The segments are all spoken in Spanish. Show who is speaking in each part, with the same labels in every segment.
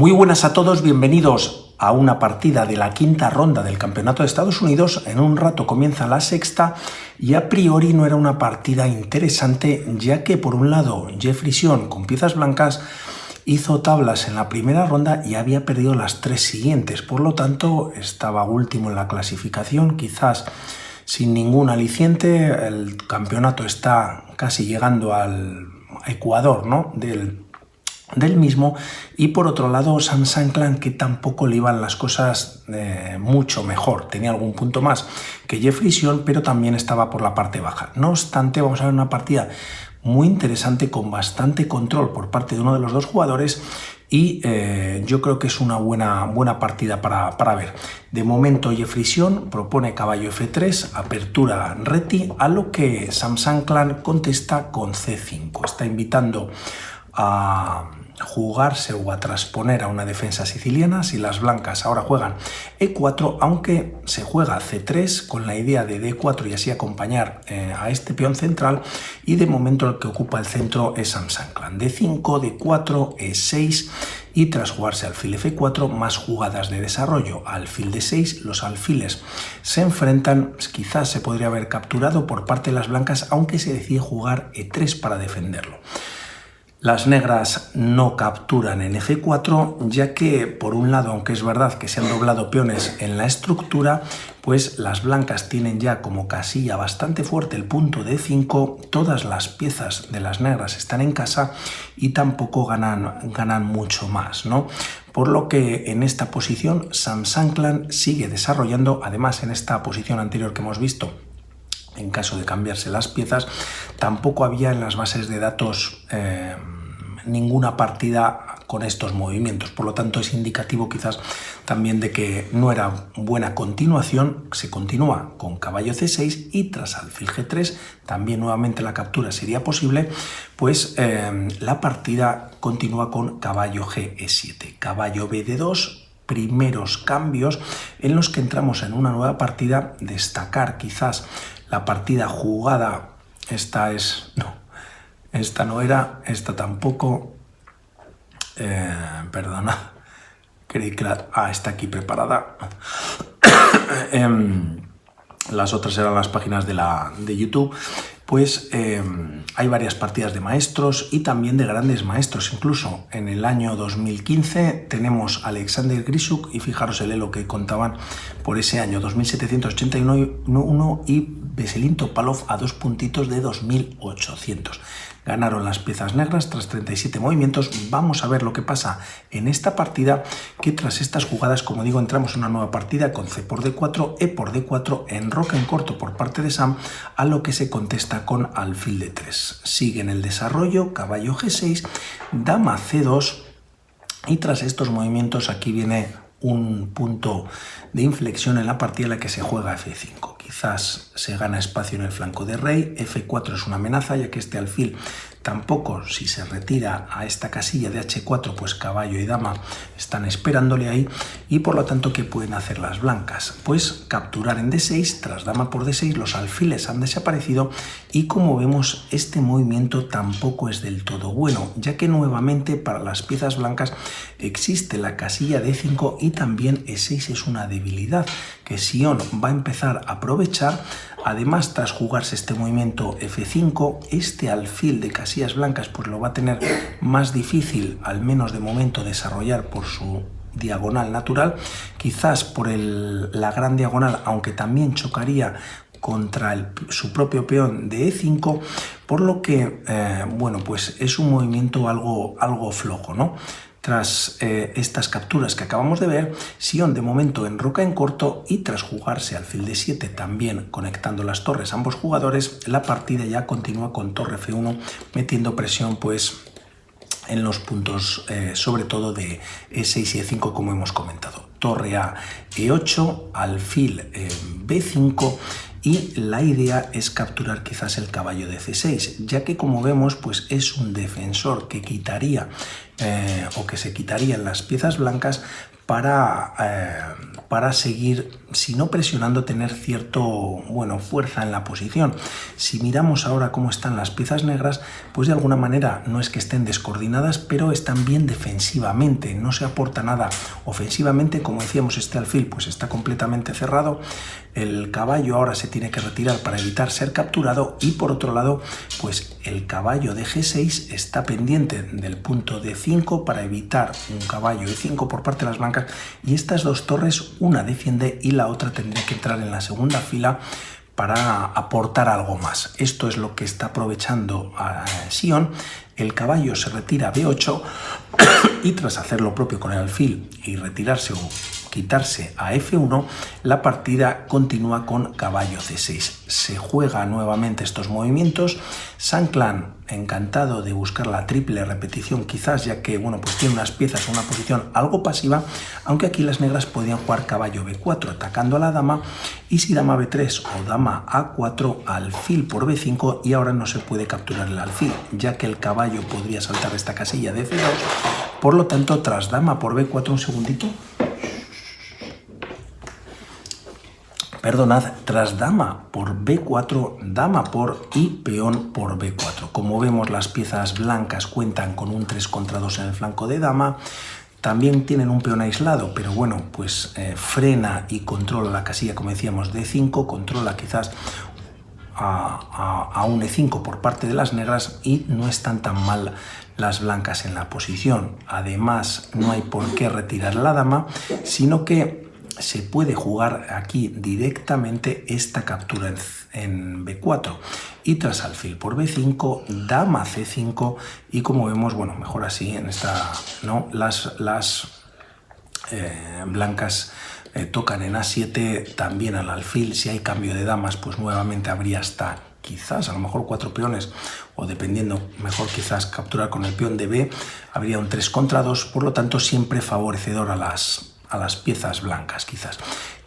Speaker 1: Muy buenas a todos, bienvenidos a una partida de la quinta ronda del Campeonato de Estados Unidos. En un rato comienza la sexta y a priori no era una partida interesante, ya que por un lado Jeffrey Sion con piezas blancas hizo tablas en la primera ronda y había perdido las tres siguientes, por lo tanto estaba último en la clasificación, quizás sin ningún aliciente. El campeonato está casi llegando al ecuador, ¿no?, del mismo. Y por otro lado Sam Sankland, que tampoco le iban las cosas mucho mejor, tenía algún punto más que Jeffrey Sion, pero también estaba por la parte baja. No obstante, vamos a ver una partida muy interesante con bastante control por parte de uno de los dos jugadores y yo creo que es una buena partida para ver. De momento Jeffrey Sion propone caballo F3, apertura Reti, a lo que Sam Sankland contesta con C5. Está invitando a jugarse o a transponer a una defensa siciliana. Si las blancas ahora juegan E4, aunque se juega C3 con la idea de D4 y así acompañar a este peón central, y de momento el que ocupa el centro es Sam Sankland. D5, D4, E6 y tras jugarse alfil F4 más jugadas de desarrollo, alfil D6, los alfiles se enfrentan. Quizás se podría haber capturado por parte de las blancas, aunque se decide jugar E3 para defenderlo. Las negras no capturan en F4, ya que por un lado, aunque es verdad que se han doblado peones en la estructura, pues las blancas tienen ya como casilla bastante fuerte el punto de E5, todas las piezas de las negras están en casa y tampoco ganan mucho más, ¿no? Por lo que en esta posición Sam Sankland sigue desarrollando. Además, en esta posición anterior que hemos visto, en caso de cambiarse las piezas, tampoco había en las bases de datos ninguna partida con estos movimientos, por lo tanto es indicativo quizás también de que no era buena continuación. Se continúa con caballo C6 y tras alfil G3 también nuevamente la captura sería posible, pues la partida continúa con caballo GE7, caballo BD2, primeros cambios en los que entramos en una nueva partida. Destacar quizás la partida jugada, esta no era, esta tampoco, perdona, creí que está aquí preparada. Las otras eran las páginas de YouTube. Pues hay varias partidas de maestros y también de grandes maestros. Incluso en el año 2015 tenemos a Alexander Grisuk y fijaros el elo que contaban por ese año, 2781 y Veselin Topalov a 2 puntitos de 2800. Ganaron las piezas negras tras 37 movimientos. Vamos a ver lo que pasa en esta partida, que tras estas jugadas, como digo, entramos en una nueva partida con C por D4, E por D4, enroque en corto por parte de Sam, a lo que se contesta con alfil D3. Sigue en el desarrollo, caballo G6, dama C2 y tras estos movimientos aquí viene un punto de inflexión en la partida en la que se juega F5. Quizás se gana espacio en el flanco de rey. F4 es una amenaza, ya que este alfil tampoco, si se retira a esta casilla de H4, pues caballo y dama están esperándole ahí, y por lo tanto, ¿qué pueden hacer las blancas? Pues capturar en D6, tras dama por D6 los alfiles han desaparecido y como vemos este movimiento tampoco es del todo bueno, ya que nuevamente para las piezas blancas existe la casilla de E5 y también E6 es una debilidad que Sion va a empezar a aprovechar. Además, tras jugarse este movimiento F5, este alfil de casillas blancas pues lo va a tener más difícil, al menos de momento, desarrollar por su diagonal natural. Quizás por la gran diagonal, aunque también chocaría contra su propio peón de E5, por lo que, bueno, pues es un movimiento algo flojo, ¿no? Tras estas capturas que acabamos de ver, Sion de momento enroca en corto y tras jugarse alfil D7, también conectando las torres ambos jugadores, la partida ya continúa con torre F1, metiendo presión pues en los puntos sobre todo de E6 y E5, como hemos comentado. Torre A, E8, alfil B5 y la idea es capturar quizás el caballo de C6, ya que como vemos pues es un defensor que quitaría o que se quitarían las piezas blancas para seguir, si no presionando, tener fuerza en la posición. Si miramos ahora cómo están las piezas negras, pues de alguna manera no es que estén descoordinadas, pero están bien defensivamente, no se aporta nada ofensivamente. Como decíamos, este alfil pues está completamente cerrado, el caballo ahora se tiene que retirar para evitar ser capturado, y por otro lado pues el caballo de G6 está pendiente del punto D5 para evitar un caballo E5 por parte de las blancas, y estas dos torres, una defiende y la otra tendría que entrar en la segunda fila para aportar algo más. Esto es lo que está aprovechando a Sion. El caballo se retira a B8 y tras hacer lo propio con el alfil y retirarse o quitarse a F1, la partida continúa con caballo C6. Se juega nuevamente estos movimientos. Sanclan, encantado de buscar la triple repetición quizás, ya que pues tiene unas piezas o una posición algo pasiva, aunque aquí las negras podían jugar caballo B4 atacando a la dama, y si dama B3 o dama A4, alfil por B5, y ahora no se puede capturar el alfil, ya que el caballo podría saltar esta casilla de F2. Por lo tanto, tras dama por B4, un segundito, perdonad, tras dama por B4, dama por y peón por B4. Como vemos, las piezas blancas cuentan con un 3 contra 2 en el flanco de dama. También tienen un peón aislado, pero frena y controla la casilla, como decíamos, D5, controla quizás a un E5 por parte de las negras, y no están tan mal las blancas en la posición. Además, no hay por qué retirar la dama, sino que se puede jugar aquí directamente esta captura en B4, y tras alfil por B5, dama C5, y como vemos, mejor así en esta, ¿no? Las blancas tocan en A7, también al alfil. Si hay cambio de damas, pues nuevamente habría hasta quizás a lo mejor 4 peones, o dependiendo, mejor quizás capturar con el peón de B, habría un 3 contra 2, por lo tanto siempre favorecedor a las piezas blancas quizás.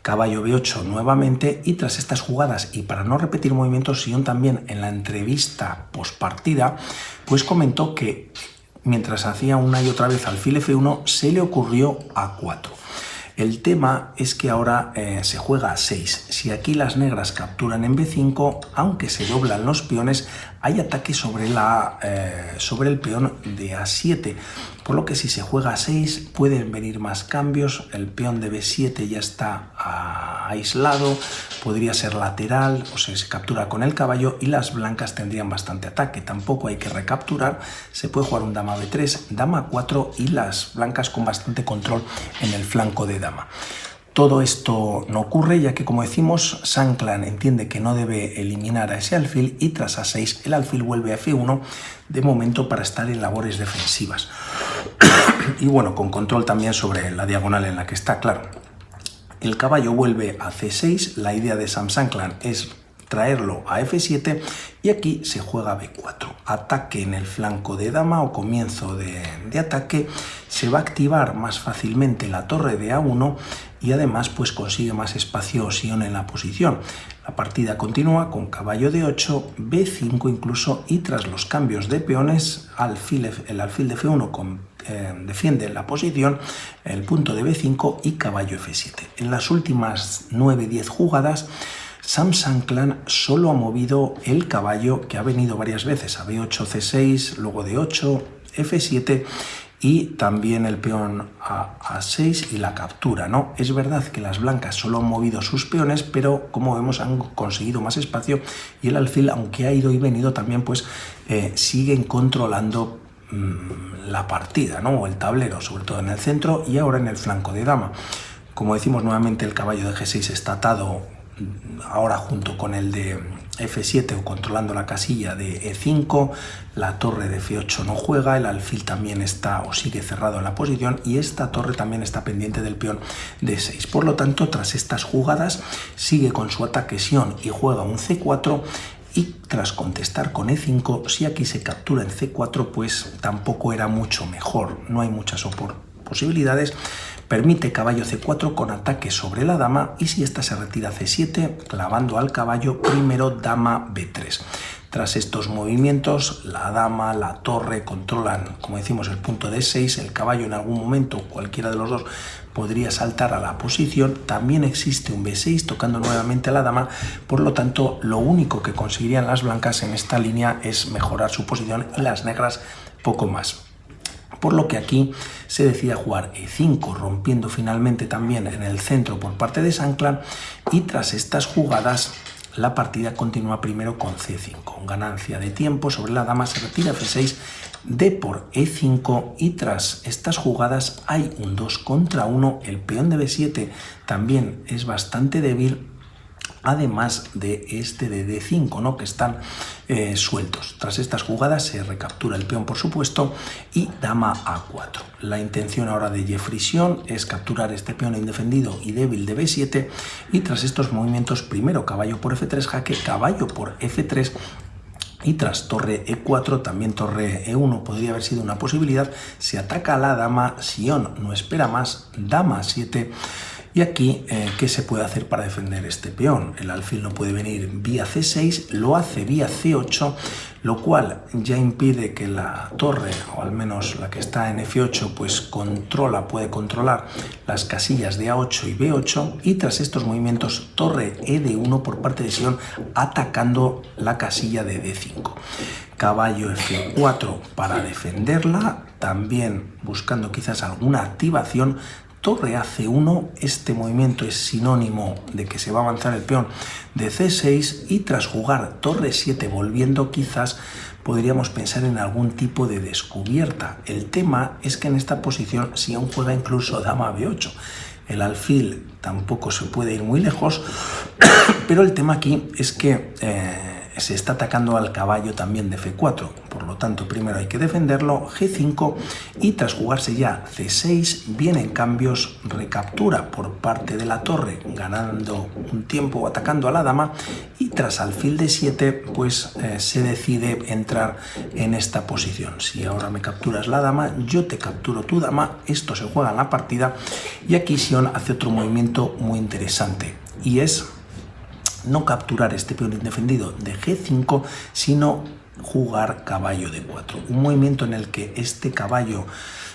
Speaker 1: Caballo B8 nuevamente, y tras estas jugadas, y para no repetir movimientos, Sion también en la entrevista postpartida pues comentó que mientras hacía una y otra vez alfil F1 se le ocurrió A4. El tema es que ahora se juega a 6. Si aquí las negras capturan en B5, aunque se doblan los peones, hay ataque sobre el peón de A7, por lo que si se juega a 6 pueden venir más cambios. El peón de B7 ya está aislado, podría ser lateral, o sea, se captura con el caballo, y las blancas tendrían bastante ataque. Tampoco hay que recapturar, se puede jugar un dama B3, dama 4, y las blancas con bastante control en el flanco de dama. Todo esto no ocurre, ya que, como decimos, Sanclan entiende que no debe eliminar a ese alfil, y tras A6 el alfil vuelve a F1 de momento para estar en labores defensivas. Y con control también sobre la diagonal en la que está, claro. El caballo vuelve a C6, la idea de Sam Sanclan es traerlo a F7, y aquí se juega B4. Ataque en el flanco de dama, o comienzo de ataque. Se va a activar más fácilmente la torre de A1, y además pues consigue más espacio Sion en la posición. La partida continúa con caballo D8, B5 incluso, y tras los cambios de peones, el alfil de F1 defiende la posición, el punto de B5 y caballo F7. En las últimas 9-10 jugadas, Sam Sanclan solo ha movido el caballo, que ha venido varias veces a B8, C6, luego D8, F7, y también el peón a A6 y la captura, ¿no? Es verdad que las blancas solo han movido sus peones, pero como vemos han conseguido más espacio, y el alfil, aunque ha ido y venido, también pues siguen controlando la partida, ¿no? O el tablero, sobre todo en el centro y ahora en el flanco de dama. Como decimos, nuevamente el caballo de G6 está atado ahora junto con el de F7 o controlando la casilla de E5, la torre de F8 no juega, el alfil también está o sigue cerrado en la posición, y esta torre también está pendiente del peón de E6. Por lo tanto, tras estas jugadas sigue con su ataque Sion y juega un C4, y tras contestar con E5, si aquí se captura en C4 pues tampoco era mucho mejor, no hay muchas posibilidades. Permite caballo C4 con ataque sobre la dama, y si esta se retira a C7, clavando al caballo, primero dama B3. Tras estos movimientos, la dama, la torre controlan, como decimos, el punto D6, el caballo en algún momento, cualquiera de los dos, podría saltar a la posición. También existe un B6 tocando nuevamente a la dama, por lo tanto lo único que conseguirían las blancas en esta línea es mejorar su posición y las negras poco más. Por lo que aquí se decide jugar E5, rompiendo finalmente también en el centro por parte de Sanclan, y tras estas jugadas la partida continúa primero con C5, ganancia de tiempo sobre la dama, se retira F6, D por E5, y tras estas jugadas hay un 2 contra 1, el peón de B7 también es bastante débil, además de este de D5, ¿no?, que están sueltos. Tras estas jugadas se recaptura el peón, por supuesto, y dama A4. La intención ahora de Jefferson es capturar este peón indefendido y débil de B7, y tras estos movimientos, primero caballo por F3 jaque, caballo por F3, y tras torre E4, también torre E1 podría haber sido una posibilidad. Se ataca a la dama, Sion no espera más, dama A7. Y aquí, ¿qué se puede hacer para defender este peón? El alfil no puede venir vía C6, lo hace vía C8, lo cual ya impide que la torre, o al menos la que está en F8, pues puede controlar las casillas de A8 y B8, y tras estos movimientos, torre E de 1 por parte de Sion, atacando la casilla de D5. Caballo F4 para defenderla, también buscando quizás alguna activación. Torre a C1, este movimiento es sinónimo de que se va a avanzar el peón de C6, y tras jugar torre 7 volviendo, quizás podríamos pensar en algún tipo de descubierta. El tema es que en esta posición Sion juega incluso dama B8. El alfil tampoco se puede ir muy lejos, pero el tema aquí es que se está atacando al caballo también de F4, por lo tanto primero hay que defenderlo, G5, y tras jugarse ya C6 vienen cambios, recaptura por parte de la torre, ganando un tiempo atacando a la dama, y tras alfil D7 pues se decide entrar en esta posición. Si ahora me capturas la dama, yo te capturo tu dama, esto se juega en la partida, y aquí Sion hace otro movimiento muy interesante, y es no capturar este peón indefendido de G5, sino jugar caballo de 4. Un movimiento en el que este caballo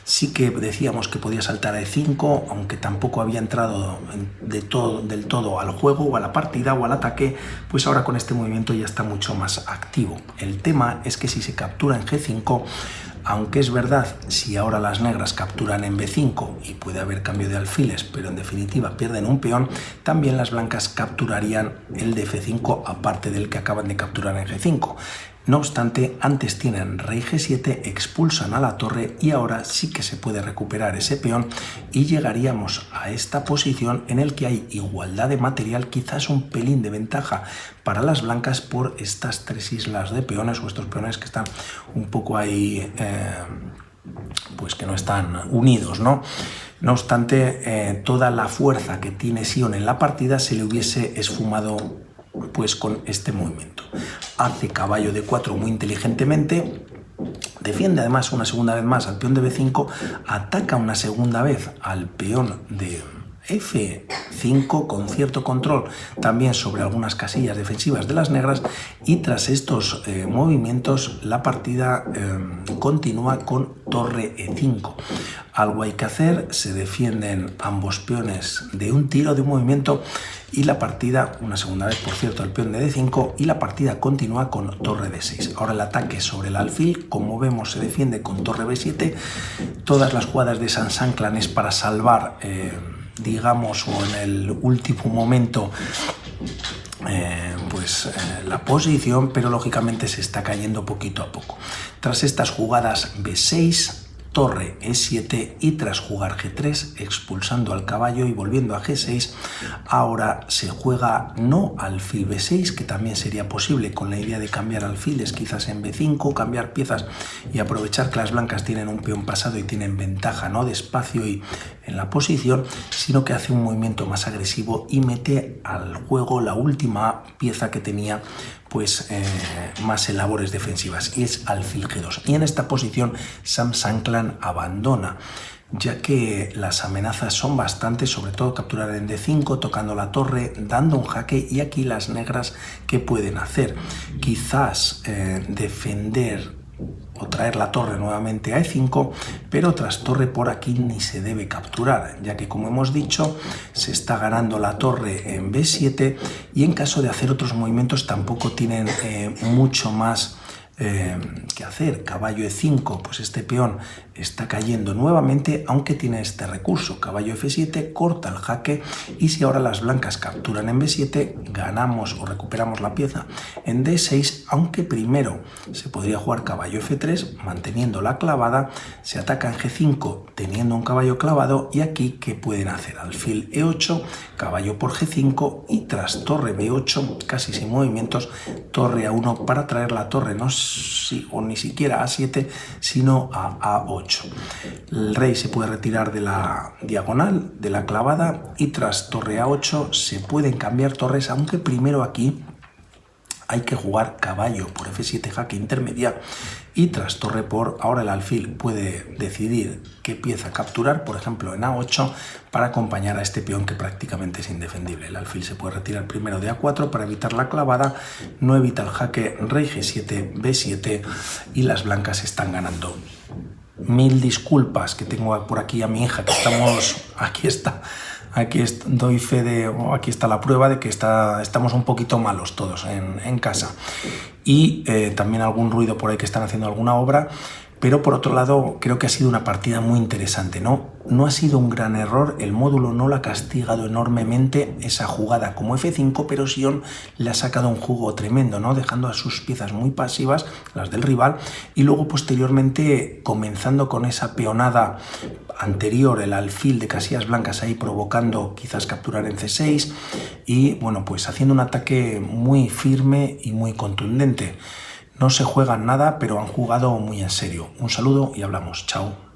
Speaker 1: sí que decíamos que podía saltar a E5, aunque tampoco había entrado del todo al juego o a la partida o al ataque, pues ahora con este movimiento ya está mucho más activo. El tema es que si se captura en G5, aunque es verdad, si ahora las negras capturan en B5 y puede haber cambio de alfiles, pero en definitiva pierden un peón, también las blancas capturarían el de F5 aparte del que acaban de capturar en G5. No obstante, antes tienen rey G7, expulsan a la torre y ahora sí que se puede recuperar ese peón y llegaríamos a esta posición en el que hay igualdad de material, quizás un pelín de ventaja para las blancas por estas tres islas de peones o estos peones que están un poco ahí, pues que no están unidos, ¿no? No obstante, toda la fuerza que tiene Sion en la partida se le hubiese esfumado pues con este movimiento. Hace caballo de 4 muy inteligentemente, defiende además una segunda vez más al peón de B5, ataca una segunda vez al peón de F5 con cierto control también sobre algunas casillas defensivas de las negras, y tras estos movimientos la partida continúa con torre E5. Algo hay que hacer, se defienden ambos peones de un tiro, de un movimiento, y la partida, una segunda vez por cierto, el peón de D5, y la partida continúa con torre D6. Ahora el ataque sobre el alfil, como vemos, se defiende con torre B7. Todas las jugadas de Sanclan es para salvar, digamos, o en el último momento, la posición, pero lógicamente se está cayendo poquito a poco. Tras estas jugadas B6, torre E7, y tras jugar G3 expulsando al caballo y volviendo a G6, ahora se juega no alfil B6, que también sería posible con la idea de cambiar alfiles quizás en B5, cambiar piezas y aprovechar que las blancas tienen un peón pasado y tienen ventaja, ¿no?, de espacio y en la posición, sino que hace un movimiento más agresivo y mete al juego la última pieza que tenía pues más en labores defensivas, y es alfil G2. Y en esta posición Sanclan abandona. ya que las amenazas son bastantes, sobre todo capturar en D5, tocando la torre, dando un jaque, y aquí las negras, ¿qué pueden hacer? Quizás defender o traer la torre nuevamente a E5, pero tras torre por aquí ni se debe capturar, ya que, como hemos dicho, se está ganando la torre en B7, y en caso de hacer otros movimientos tampoco tienen mucho más que hacer. Caballo E5, pues este peón está cayendo nuevamente, aunque tiene este recurso. Caballo F7 corta el jaque, y si ahora las blancas capturan en B7, ganamos o recuperamos la pieza en D6, aunque primero se podría jugar caballo F3 manteniendo la clavada, se ataca en G5 teniendo un caballo clavado, y aquí ¿qué pueden hacer? Alfil E8, caballo por G5, y tras torre B8, casi sin movimientos, torre A1 para traer la torre o ni siquiera a A7, sino a A8. El rey se puede retirar de la diagonal de la clavada, y tras torre A8 se pueden cambiar torres, aunque primero aquí hay que jugar caballo por F7 jaque intermedia, y tras torre por, ahora el alfil puede decidir qué pieza capturar, por ejemplo en A8, para acompañar a este peón que prácticamente es indefendible. El alfil se puede retirar primero de A4 para evitar la clavada, no evita el jaque, rey G7, B7, y las blancas están ganando. Mil disculpas, que tengo por aquí a mi hija, que estamos, aquí doy fe de, aquí está la prueba de que estamos un poquito malos todos en casa, y también algún ruido por ahí que están haciendo alguna obra. Pero por otro lado, creo que ha sido una partida muy interesante, ¿no? No ha sido un gran error, el módulo no lo ha castigado enormemente esa jugada como F5, pero Sion le ha sacado un jugo tremendo, ¿no? Dejando a sus piezas muy pasivas, las del rival, y luego posteriormente comenzando con esa peonada anterior, el alfil de casillas blancas ahí provocando quizás capturar en C6, y bueno, pues haciendo un ataque muy firme y muy contundente. No se juegan nada, pero han jugado muy en serio. Un saludo y hablamos. Chao.